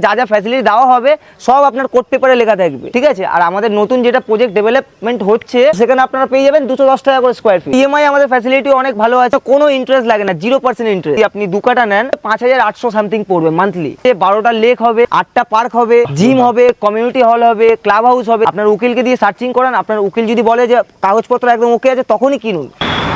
যা যা ফ্যাসিলিটি দেওয়া হবে সব আপনার কোর্ট পেপারে লেখা থাকবে, ঠিক আছে। আর আমাদের নতুন যেটা প্রজেক্ট ডেভেলপমেন্ট হচ্ছে সেখানে আপনারা পেয়ে যাবেন 210 টাকা করে স্কোয়ার ফিট। ইএমআই আমাদের ফ্যাসিলিটি অনেক ভালো আছে, কোনো ইন্টারেস্ট লাগে না, 0% ইন্টারেস্ট। আপনি 2 কাটা নেন 5800 সামথিং পড়বে মান্থলি। 12টা লেক হবে, 8টা পার্ক হবে, জিম হবে, কমিউনিটি হল হবে, ক্লাব হাউস হবে। আপনার উকিলকে দিয়ে সার্চিং করান, আপনার উকিল যদি বলে যে কাগজপত্র একদম ওকে আছে তখনই কিনুন।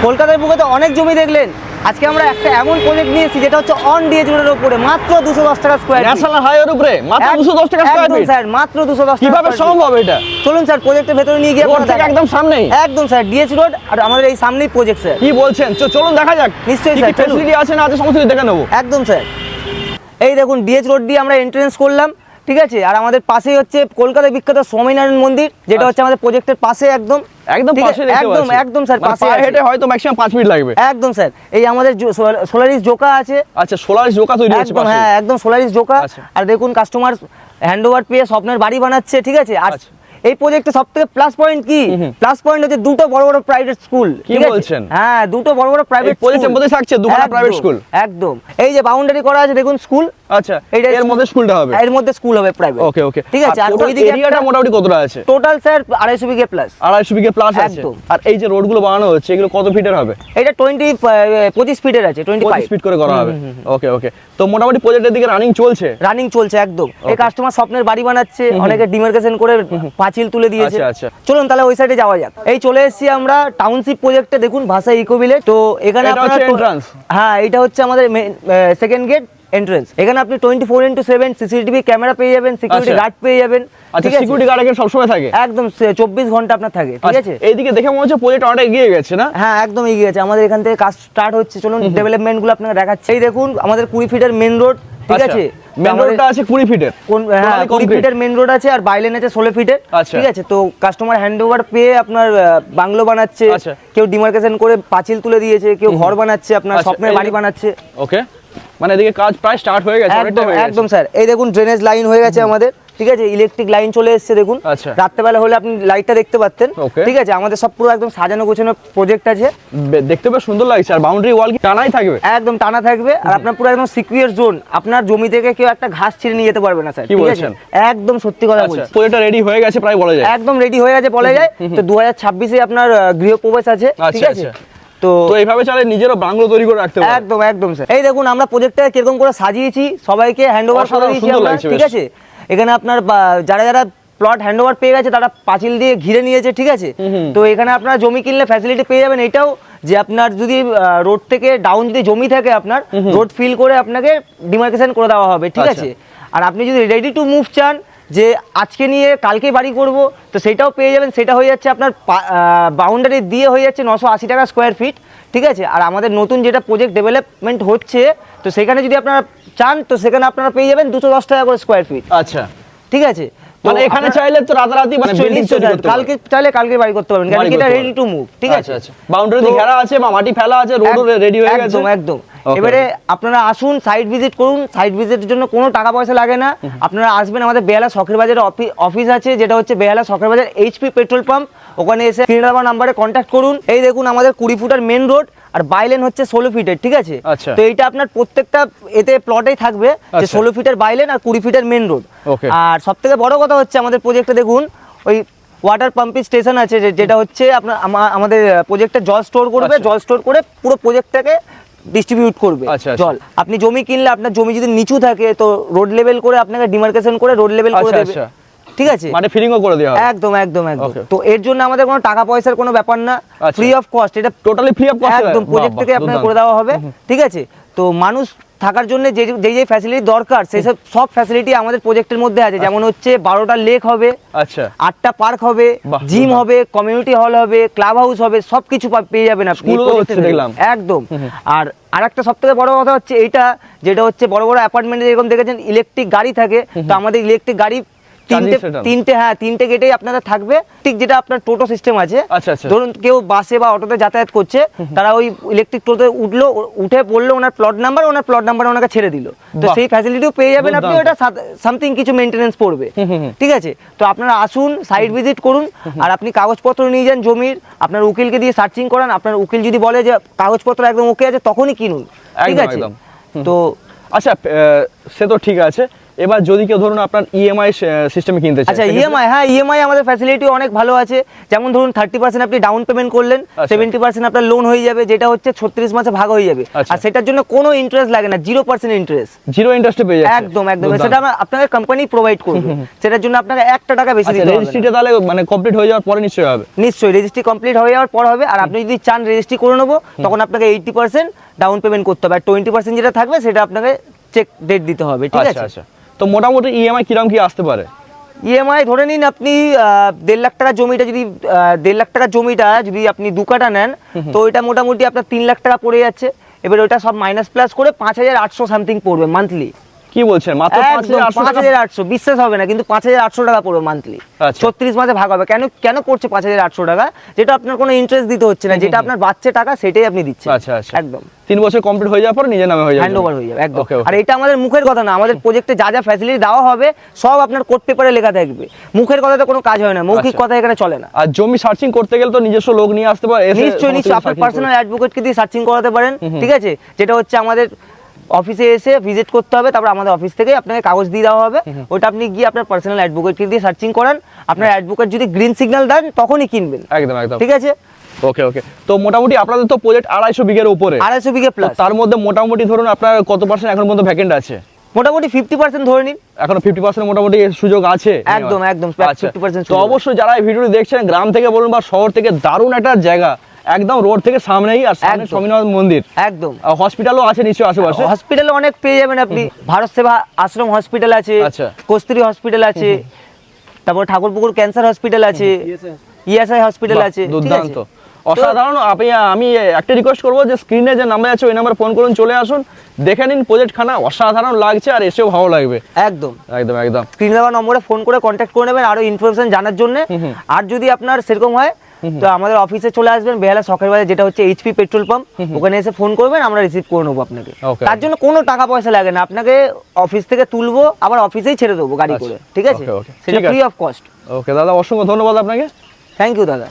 কলকাতার বুকে তো অনেক জমি দেখলেন, আজকে আমরা একটা এমন প্রজেক্ট নিয়েছি যেটা হচ্ছে অন ডিএচ রোডের উপরে, মাত্র 210 টাকা স্কয়ার ফিট। ন্যাশনাল হাইওয়ের উপরে মাত্র 210 টাকা স্কয়ার ফিট। স্যার মাত্র 210 টাকা। কিভাবে সম্ভব এটা? চলুন স্যার প্রজেক্টের ভেতরে নিয়ে গিয়ে আপনারা দেখেন। একদম সামনেই, একদম স্যার ডিএচ রোড, আর আমাদের এই সামনেই প্রজেক্ট স্যার। কি বলছেন? চলুন দেখা যাক। নিশ্চয়ই স্যার, ফ্যাসিলিটি আছে না আছে সমস্ত কিছু দেখে নেব। একদম স্যার। এই দেখুন ডিএচ রোড দিয়ে আমরা এন্ট্রেন্স করলাম, ঠিক আছে। আর আমাদের পাশেই হচ্ছে কলকাতার বিখ্যাত স্বামীনারায়ণ মন্দির, যেটা হচ্ছে আমাদের প্রজেক্টের পাশে একদম পাশে। একদম স্যার পাশে, হেঁটে হয়তো ম্যাক্সিমাম 5 মিনিট লাগবে। একদম স্যার। এই আমাদের সোলারিস জোকা আছে। আচ্ছা, সোলারিস জোকা তৈরি হচ্ছে পাশে। হ্যাঁ একদম সোলারিস জোকা। আর দেখুন কাস্টমার হ্যান্ডওভার পেয়ে স্বপ্নের বাড়ি বানাচ্ছে, ঠিক আছে। আর এই প্রজেক্টে সবথেকে প্লাস পয়েন্ট কি? প্লাস পয়েন্ট হচ্ছে দুটো বড় বড় প্রাইভেট স্কুল। কি বলছেন? হ্যাঁ দুটো বড় বড় প্রাইভেট স্কুল প্রজেক্টের মধ্যে থাকছে, দুটো প্রাইভেট স্কুল। একদম। এই যে বাউন্ডারি করা আছে দেখুন স্কুল। আচ্ছা, এর মধ্যে স্কুলটা হবে, এর মধ্যে স্কুল হবে প্রাইভেট। ওকে ওকে, ঠিক আছে। আর ওইদিকে এরিয়াটা মোটামুটি কতটা আছে? টোটাল স্যার 250 বিঘে প্লাস। 250 বিঘে প্লাস আছে। আর এই যে রোডগুলো বানানো হচ্ছে এগুলো কত ফিটের হবে? এটা 25 ফিটের আছে, 25 ফিট করে করা হবে। ওকে ওকে। তো মোটামুটি প্রজেক্টের দিকে রানিং চলছে একদম। এই কাস্টমার স্বপ্নের বাড়ি বানাচ্ছে, অনেকে ডিমার্কেশন করে পাঁচিল তুলে দিয়েছে। আচ্ছা, চলুন তাহলে ওই সাইডে যাওয়া যাক। এই চলে এসেছি আমরা টাউনশিপ প্রজেক্টে, দেখুন ভাষা ইকো ভিলেজ। তো এখানে আপনারা হ্যাঁ এটা হচ্ছে আমাদের সেকেন্ড গেট এন্ট্রান্স। এখানে আপনি 24/7 সিসিটিভি ক্যামেরা পেয়ে যাবেন, সিকিউরিটি গার্ড পেয়ে যাবেন। আচ্ছা, সিকিউরিটি গার্ড এখানে সব সময় থাকে? একদম 24 ঘন্টা আপনার থাকে, ঠিক আছে। এইদিকে দেখে মনে হচ্ছে প্রজেক্ট অনেক এগিয়ে গেছে না? হ্যাঁ একদম এগিয়ে গেছে, আমাদের এখান থেকে কাজ স্টার্ট হচ্ছে। চলুন ডেভেলপমেন্ট গুলো আপনাকে দেখাচ্ছি। এই দেখুন আমাদের 20 ফিটের মেইন রোড, ঠিক আছে। মেইন রোডটা আছে 20 ফিটের। হ্যাঁ 20 ফিটের মেইন রোড আছে, আর বাইলেন আছে 16 ফিটের, ঠিক আছে। তো কাস্টমার হ্যান্ডওভার পেয়ে আপনার বাংলো বানাচ্ছে, কেউ ডিমার্কেশন করে পাঁচিল তুলে দিয়েছে, কেউ ঘর বানাচ্ছে, আপনার স্বপ্নের বাড়ি বানাচ্ছে। ওকে, মানে এদিকে কাজ প্রায় স্টার্ট হয়ে গেছে। একদম স্যার। এই দেখুন ড্রেনেজ লাইন হয়ে গেছে আমাদের, ঠিক আছে। ইলেকট্রিক লাইন চলে এসেছে দেখুন। রাত্রেবেলা হলে আপনি লাইটটা দেখতে পাচ্ছেন, ঠিক আছে। আমাদের সব পুরো একদম সাজানো গোছানো প্রজেক্ট আছে, দেখতে বেশ সুন্দর লাগছে। আর বাউন্ডারি ওয়াল কি টানাই থাকবে? একদম টানা থাকবে। আর আপনার পুরো একদম সিকিউর জোন, আপনার জমি থেকে কেউ একটা ঘাস ছিঁড়ে নিয়ে যেতে পারবে না স্যার, ঠিক আছে। একদম সত্যি কথা বলছি। প্রজেক্টটা রেডি হয়ে গেছে প্রায় বলা যায়। একদম রেডি হয়ে গেছে বলা যায়। তো 2026 এ আপনার গৃহপ্রবেশ আছে, ঠিক আছে। তো এইভাবে চাইলে নিজেরও বাংলো তৈরি করে রাখতে পারবে। একদম স্যার। এই দেখুন আমরা প্রজেক্টটা কিরকম করে সাজিয়েছি, সবাইকে হ্যান্ডওভার করে দিয়েছি আমরা, ঠিক আছে। এখানে আপনার যারা প্লট হ্যান্ডওভার পেয়ে গেছে তারা পাঁচিল দিয়ে ঘিরে নিয়েছে, ঠিক আছে। তো এখানে আপনারা জমি কিনলে ফ্যাসিলিটি পেয়ে যাবেন এটাও, যে আপনার যদি রোড থেকে ডাউন যদি জমি থাকে আপনার রোড ফিল করে আপনাকে ডিমার্কেশন করে দেওয়া হবে, ঠিক আছে। আর আপনি যদি রেডি টু মুভ চান, যে আজকে নিয়ে কালকে বাড়ি করব, তো সেটাও পেয়ে যাবেন। সেটা হয়ে যাচ্ছে আপনার বাউন্ডারি দিয়ে হয়ে যাচ্ছে 980 টাকা স্কোয়ার ফিট, ঠিক আছে। আর আমাদের নতুন যেটা প্রজেক্ট ডেভেলপমেন্ট হচ্ছে, তো সেখানে যদি আপনারা চান তো সেখানে আপনারা পেয়ে যাবেন 210 টাকা করে স্কোয়ার ফিট। আচ্ছা, ঠিক আছে। মানে এখানে চাইলে তো রাতারাতি মানে বিল্ডিং তৈরি করতে পারবেন, কালকে চাইলে কালকে বাড়ি করতে পারবেন, কারণ এটা রেডি টু মুভ, ঠিক আছে। আচ্ছা, বাউন্ডারি দিয়ে ঘেরা আছে বা মাটি ফেলা আছে, রোডও রেডি হয়ে গেছে। একদম। এবারে আপনারা আসুন, সাইট ভিজিট করুন। সাইট ভিজিটের জন্য কোনো টাকা পয়সা লাগে না। আপনারা আসবেন, আমাদের বেহালা শখের বাজারে অফিস আছে, যেটা হচ্ছে বেহালা শখের বাজার এইচপি পেট্রোল পাম্প। ওখানে এসে 3 নাম্বারে কন্ট্যাক্ট করুন। এই দেখুন আমাদের 20 ফুটের মেন রোড, আর বাইলেন হচ্ছে 16 ফিটের, ঠিক আছে। তো এইটা আপনার প্রত্যেকটা এতে প্লটেই থাকবে, যে 16 ফিটের বাইলেন আর 20 ফিটের মেন রোড। আর সব থেকে বড় কথা হচ্ছে আমাদের প্রজেক্টে দেখুন ওই ওয়াটার পাম্পিং স্টেশন আছে, যেটা হচ্ছে আপনার আমাদের প্রজেক্টে জল স্টোর করবে, জল স্টোর করে পুরো প্রজেক্টটাকে ডিস্ট্রিবিউট করবে জল। আপনি জমি কিনলে আপনার জমি যদি নিচু থাকে তো রোড লেভেল করে আপনাকে ডিমার্কেশন করে রোড লেভেল করে দেবে, ঠিক আছে। মানে ফিলিংও করে দেওয়া হবে। একদম। তো এর জন্য আমাদের কোনো টাকা পয়সার কোনো ব্যাপার না, ফ্রি অফ কস্ট। এটা টোটালি ফ্রি অফ কস্ট, একদম প্রজেক্ট থেকে আপনাকে করে দেওয়া হবে, ঠিক আছে। তো মানুষ থাকার জন্য যে ফ্যাসিলিটি দরকার সেই সব ফ্যাসিলিটি আমাদের প্রজেক্টের মধ্যে আছে। যেমন হচ্ছে 12টা লেক হবে, আচ্ছা 8টা পার্ক হবে, জিম হবে, কমিউনিটি হল হবে, ক্লাব হাউস হবে, সবকিছু পেয়ে যাবেন আপনি। একদম। আর আরেকটা সবথেকে বড় কথা হচ্ছে এইটা, যেটা হচ্ছে বড় বড় অ্যাপার্টমেন্টে যেরকম দেখেছেন ইলেকট্রিক গাড়ি থাকে, তো আমাদের ইলেকট্রিক গাড়ি তিনটে গেটেই আপনাদের থাকবে, ঠিক যেটা আপনার টোটো সিস্টেম আছে। ধরুন কেউ বাসে বা অটোতে যাতায়াত করছে, তারা ওই ইলেকট্রিক টোটোতে উঠে পড়লো, ওনার প্লট নাম্বার ওনাকে ছেড়ে দিল, তো সেই ফ্যাসিলিটিও পেয়ে যাবেন আপনি। ওটা সামথিং কিছু মেইনটেনেন্স পড়বে, ঠিক আছে। তো আপনারা আসুন, সাইট ভিজিট করুন, আর আপনি কাগজপত্র নিয়ে যান জমির, আপনার উকিলকে দিয়ে সার্চিং করান। আপনার উকিল যদি বলে যে কাগজপত্র একদম ওকে আছে তখনই কিনুন, ঠিক আছে। তো আচ্ছা, সে তো ঠিক আছে। এবার যদি কেউ ধরুন আপনার ইএমআই সিস্টেমে কিনতে চায়, আচ্ছা ইএমআই, হ্যাঁ ইএমআই আমাদের ফ্যাসিলিটি অনেক ভালো আছে। যেমন ধরুন 30% আপনি ডাউন পেমেন্ট করলেন, আচ্ছা। 70% আপনার লোন হয়ে যাবে, যেটা হচ্ছে 36 মাসে ভাগ হয়ে যাবে। আচ্ছা। আর সেটার জন্য কোনো ইন্টারেস্ট লাগে না, 0% ইন্টারেস্ট। জিরো ইন্টারেস্টে পেয়ে যাচ্ছে। একদম একদম, দুর্দান্ত। সেটা আপনাকে কোম্পানি প্রোভাইড করবে। সেটার জন্য আপনাকে 1 টাকা বেশি আচ্ছা দিতে হবে না। রেজিস্ট্রিটা তাহলে মানে কমপ্লিট হয়ে যাওয়ার পরে নিশ্চয়ই হবে। নিশ্চয়ই রেজিস্ট্রি কমপ্লিট হয়ে যাওয়ার পর হবে। আর আপনি যদি চান রেজিস্ট্রি করে নেবো, তখন আপনাকে 80% ডাউন পেমেন্ট করতে হবে, আর 20% যেটা থাকবে সেটা আপনাকে চেক ডেট দিতে হবে, ঠিক আচ্ছা আছে? আচ্ছা, তো মোটামুটি ইএমআই কিরকম কি আসতে পারে? ইএমআই ধরে নিন আপনি 1.5 লাখ টাকা জমিটা যদি 1.5 লাখ টাকা জমিটা যদি আপনি 2 কাঠা নেন, তো এটা মোটামুটি আপনার 3 লাখ টাকা পড়ে যাচ্ছে। এবার ওটা সব মাইনাস প্লাস করে 5,800 সামথিং পড়বে মান্থলি। কি বলছেন, মাত্র 5,800 টাকা? 5,800, বিশ্বাস হবে না, কিন্তু 5,800 টাকা পড়বে মান্থলি। আচ্ছা। 36 মাসে ভাগ হবে। কেন কেন পড়ছে 5,800 টাকা? যেটা আপনার কোনো ইন্টারেস্ট দিতে হচ্ছে না, যেটা আপনার বাচ্চা টাকা সেটাই আপনি দিচ্ছেন। আচ্ছা আচ্ছা, একদম 3 বছর কমপ্লিট হয়ে যাওয়ার পর নিজের নামে হয়ে যাবে, হ্যান্ড ওভার হয়ে যাবে একদম। Okay, okay. আর এটা আমাদের মুখের কথা না, আমাদের প্রজেক্টে যা যা ফ্যাসিলিটি দেওয়া হবে সব আপনার কোড পেপারে লেখা থাকবে। মুখের কথাতে কোনো কাজ হয় না, মৌখিক আচ্ছা। কথা এখানে চলে না। আর জমি সার্চিং করতে গেলে তো নিজস্ব লোক নিয়ে আসতে পারে, এসে নিশ্চয়ই সমস্ত নিশ্চয়ই, কিছু আপনার searching পার্সোনাল অ্যাডভোকেটকে দিয়ে সার্চিং করাতে পারেন, ঠিক আছে? যেটা হচ্ছে আমাদের অফিসে এসে ভিজিট করতে হবে, তারপর আমাদের অফিস থেকে আপনাকে কাগজ দিয়ে দেওয়া হবে। ওটা আপনি গিয়ে আপনার পার্সোনাল অ্যাডভোকেটকে দিয়ে সার্চিং করান। আপনার অ্যাডভোকেট যদি গ্রিন সিগন্যাল দেন তখনই কিনবেন, একদম একদম। ঠিক আছে? ওকে ওকে, তো মোটামুটি আপনাদের তো প্রজেক্ট 250 বিঘের উপরে, 250 বিঘে তো প্লাস। তার মধ্যে মোটামুটি ধরুন আপনার কত পার্সেন্ট এখন পর্যন্ত ভ্যাকেন্ট আছে? মোটামুটি 50% ধরে নিন। এখনো 50% মোটামুটি সুযোগ আছে। একদম একদম, আচ্ছা, 50% তো অবশ্যই যারা এই ভিডিওটি দেখছেন গ্রাম থেকে বলুন বা শহর থেকে, দারুণ একটা জায়গা, একদম রোড থেকে সামনেই, আর সামনে একদম। স্বামীনাথ মন্দির, একদম। হসপিটালও আছে নিশ্চয়ই আশেপাশে। হসপিটালে অনেক পেয়ে যাবেন আপনি। ভারত সেবা আশ্রম হসপিটাল আছে, আচ্ছা। কস্তুরী হসপিটাল আছে, তারপর ঠাকুরপুকুর ক্যান্সার হসপিটাল আছে, ইএসআই হসপিটাল বাহ, আছে, ঠিক আছে? দুর্দান্ত, অসাধারণ। আমি একটা রিকোয়েস্ট করবো যে স্ক্রিনে যে নাম্বার আছে ওই নাম্বার ফোন করুন, চলে আসুন, দেখে নিন প্রজেক্ট খানা, অসাধারণ লাগছে আর এসেও ভালো লাগবে। একদম একদম একদম। স্ক্রিন দেওয়া নম্বরে ফোন করে কন্ট্যাক্ট করে নেবেন আরো ইনফরমেশন জানার জন্য। আর যদি আপনার সেরকম হয় তো আমাদের অফিসে চলে আসবেন, বেহালা শখের বাজার, যেটা হচ্ছে এইচপি পেট্রোল পাম্প, ওখানে এসে ফোন করবেন, আমরা রিসিভ করে নেবো আপনাকে। Okay. তার জন্য কোনো টাকা পয়সা লাগে না, আপনাকে অফিস থেকে তুলবো আবার অফিসেই ছেড়ে দেবো গাড়ি আচ্ছা। করে, ঠিক আছে? Okay, okay. সেটা ঠিক আছে। Free of cost. ওকে দাদা, অসংখ্য ধন্যবাদ আপনাকে। থ্যাংক ইউ দাদা।